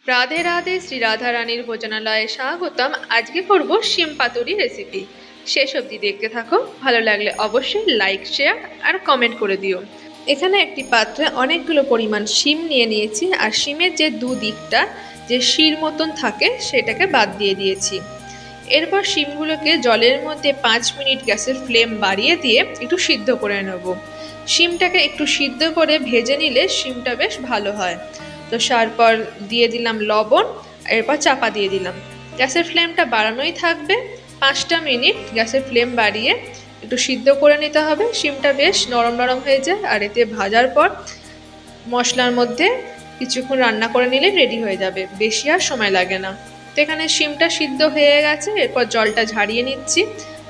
রাধে রাধে, শ্রী রাধা রানীর ভোজনালয়ে স্বাগতম। আজকে করব শিম পাতুরি রেসিপি। শেষ অবধি দেখতে থাকো। ভালো লাগলে অবশ্যই লাইক, শেয়ার আর কমেন্ট করে দিও। এখানে একটি পাত্রে অনেকগুলো পরিমাণ শিম নিয়ে নিয়েছি, আর শিমের যে দুদিকটা যে শির মতন থাকে সেটাকে বাদ দিয়ে দিয়েছি। এরপর শিমগুলোকে জলের মধ্যে 5 মিনিট গ্যাসের ফ্লেম বাড়িয়ে দিয়ে একটু সিদ্ধ করে নেব। শিমটাকে একটু সিদ্ধ করে ভেজে নিলে শিমটা বেশ ভালো হয়। তো তারপর দিয়ে দিলাম লবণ, এরপর চাপা দিয়ে দিলাম। গ্যাসের ফ্লেমটা বাড়ানোই থাকবে। 5টা মিনিট গ্যাসের ফ্লেম বাড়িয়ে একটু সিদ্ধ করে নিতে হবে। শিমটা বেশ নরম নরম হয়ে যায়, আর এতে ভাজার পর মশলার মধ্যে কিছুক্ষণ রান্না করে নিলে রেডি হয়ে যাবে। বেশি আর সময় লাগে না। তো এখানে শিমটা সিদ্ধ হয়ে গেছে, এরপর জলটা ঝারিয়ে নিচ্ছি।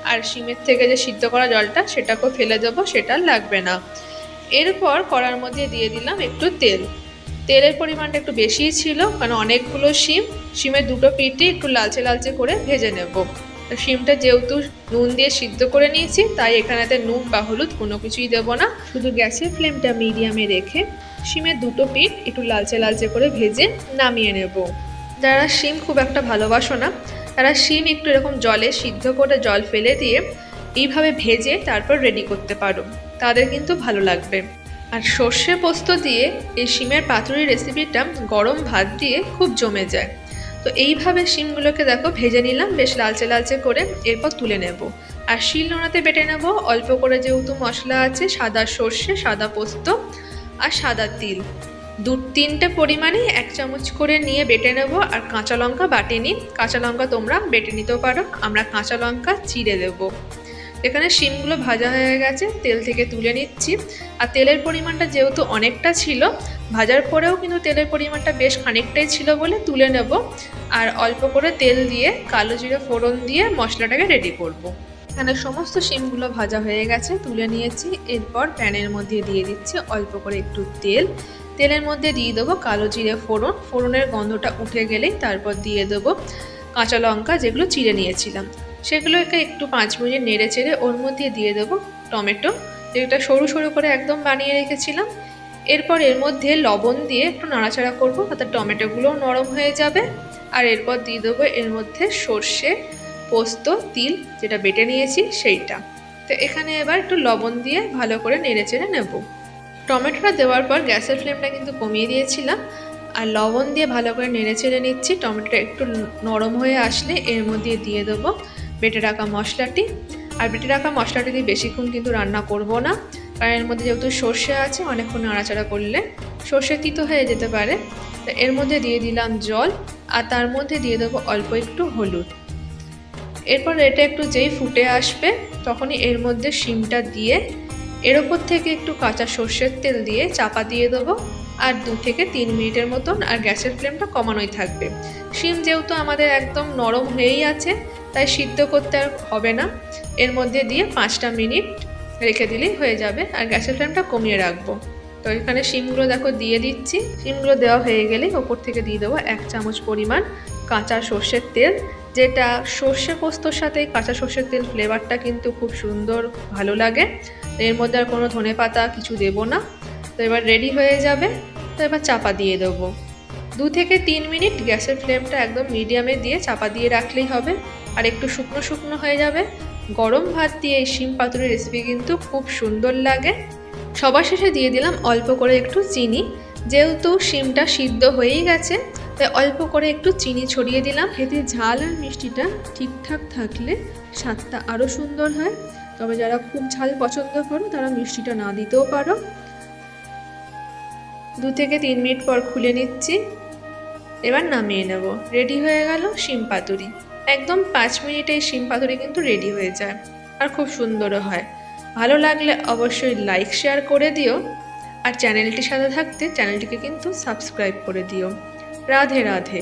আর শিমের থেকে যে সিদ্ধ করা জলটা সেটাকেও ফেলে দেবো, সেটা লাগবে না। এরপর কড়ার মধ্যে দিয়ে দিলাম একটু তেল। তেলের পরিমাণটা একটু বেশিই ছিল, কারণ অনেকগুলো শিমের দুটো পিঠই একটু লালচে লালচে করে ভেজে নেব। শিমটা যেহেতু নুন দিয়ে সিদ্ধ করে নিয়েছি, তাই এখানেতে নুন বা হলুদ কোনো কিছুই দেবো না। শুধু গ্যাসের ফ্লেমটা মিডিয়ামে রেখে শিমের দুটো পিঠ একটু লালচে লালচে করে ভেজে নামিয়ে নেব। যারা শিম খুব একটা ভালোবাসো না, তারা শিম একটু এরকম জলে সিদ্ধ করে জল ফেলে দিয়ে এইভাবে ভেজে তারপর রেডি করতে পারো, তাদের কিন্তু ভালো লাগবে। আর সর্ষে পোস্ত দিয়ে এই শিমের পাতুরি রেসিপিটা গরম ভাত দিয়ে খুব জমে যায়। তো এইভাবে শিমগুলোকে দেখো ভেজে নিলাম বেশ লালচে লালচে করে। এরপর তুলে নেব আর শিলনোড়াতে বেটে নেব। অল্প করে যেহেতু মশলা আছে, সাদা সর্ষে, সাদা পোস্ত আর সাদা তিল 2-3টে পরিমাণে 1 চামচ করে নিয়ে বেটে নেব। আর কাঁচা লঙ্কা বাটেনি, কাঁচা লঙ্কা তোমরা বেটে নিতেও পারো, আমরা কাঁচা লঙ্কা চিড়ে দেবো। এখানে শিমগুলো ভাজা হয়ে গেছে, তেল থেকে তুলে নিচ্ছি। আর তেলের পরিমাণটা যেহেতু অনেকটা ছিল, ভাজার পরেও কিন্তু তেলের পরিমাণটা বেশ খানিকটাই ছিল বলে তুলে নেব। আর অল্প করে তেল দিয়ে কালো জিরে ফোড়ন দিয়ে মশলাটাকে রেডি করব। এখানে সমস্ত শিমগুলো ভাজা হয়ে গেছে, তুলে নিয়েছি। এরপর প্যানের মধ্যে দিয়ে দিচ্ছি অল্প করে একটু তেল। তেলের মধ্যে দিয়ে দেবো কালো জিরে ফোড়ন। ফোড়নের গন্ধটা উঠে গেলেই তারপর দিয়ে দেবো কাঁচা লঙ্কা যেগুলো চিড়ে নিয়েছিলাম, সেগুলোকে একটু 5 মিনিট নেড়ে চেড়ে ওর মধ্যে দিয়ে দেবো টমেটো, যেটা সরু সরু করে একদম বানিয়ে রেখেছিলাম। এরপর এর মধ্যে লবণ দিয়ে একটু নাড়াচাড়া করবো, তাতে টমেটোগুলোও নরম হয়ে যাবে। আর এরপর দিয়ে দেবো এর মধ্যে সর্ষে, পোস্ত, তিল যেটা বেটে নিয়েছি সেইটা। তো এখানে এবার একটু লবণ দিয়ে ভালো করে নেড়ে চেড়ে নেব। টমেটোটা দেওয়ার পর গ্যাসের ফ্লেমটা কিন্তু কমিয়ে দিয়েছিলাম। আর লবণ দিয়ে ভালো করে নেড়ে চেড়ে নিচ্ছি। টমেটোটা একটু নরম হয়ে আসলে এর মধ্যে দিয়ে দেবো বেটে রাখা মশলাটি। আর বেটে রাখা মশলাটি দিয়ে বেশিক্ষণ কিন্তু রান্না করব না, কারণ এর মধ্যে যেহেতু সর্ষে আছে, অনেকক্ষণ নাড়াচাড়া করলে সর্ষে তিতো হয়ে যেতে পারে। তো এর মধ্যে দিয়ে দিলাম জল, আর তার মধ্যে দিয়ে দেবো অল্প একটু হলুদ। এরপর এটা একটু যেই ফুটে আসবে, তখনই এর মধ্যে শিমটা দিয়ে এর ওপর থেকে একটু কাঁচা সর্ষের তেল দিয়ে চাপা দিয়ে দেবো। আর 2 থেকে 3 মিনিটের মতন, আর গ্যাসের ফ্লেমটা কমানোই থাকবে। শিম যেহেতু আমাদের একদম নরম হয়েই আছে, তাই সিদ্ধ করতে আর হবে না। এর মধ্যে দিয়ে 5টা মিনিট রেখে দিলেই হয়ে যাবে, আর গ্যাসের ফ্লেমটা কমিয়ে রাখবো। তো এখানে শিমগুলো দেখো দিয়ে দিচ্ছি। শিমগুলো দেওয়া হয়ে গেলেই ওপর থেকে দিয়ে দেবো 1 চামচ পরিমাণ কাঁচা সর্ষের তেল, যেটা সর্ষে পোস্তর সাথে কাঁচা সর্ষের তেল ফ্লেভারটা কিন্তু খুব সুন্দর ভালো লাগে। এর মধ্যে আর কোনো ধনে পাতা কিছু দেবো না। তো এবার রেডি হয়ে যাবে। তো এবার চাপা দিয়ে দেবো। 2 থেকে 3 মিনিট গ্যাসের ফ্লেমটা একদম মিডিয়ামে দিয়ে চাপা দিয়ে রাখলেই হবে। আর একটু শুকনো শুকনো হয়ে যাবে। গরম ভাত দিয়ে এই শিম পাতুরি রেসিপি কিন্তু খুব সুন্দর লাগে। সবার শেষে দিয়ে দিলাম অল্প করে একটু চিনি। যেহেতু শিমটা সিদ্ধ হয়েই গেছে, তাই অল্প করে একটু চিনি ছড়িয়ে দিলাম। এতে ঝাল আর মিষ্টিটা ঠিকঠাক থাকলে স্বাদটা আরও সুন্দর হয়। তবে যারা খুব ঝাল পছন্দ করো, তারা মিষ্টিটা না দিতেও পারো। 2 থেকে 3 মিনিট পর খুলে নিচ্ছি। এবার নামিয়ে নেব। রেডি হয়ে গেল শিম পাতুরি। একদম 5 মিনিটে শিম পাতুরি কিন্তু রেডি হয়ে যায়, আর খুব সুন্দরও হয়। ভালো লাগলে অবশ্যই লাইক, শেয়ার করে দিও। আর চ্যানেলটির সাথে থাকতে চ্যানেলটিকে কিন্তু সাবস্ক্রাইব করে দিও। রাধে রাধে।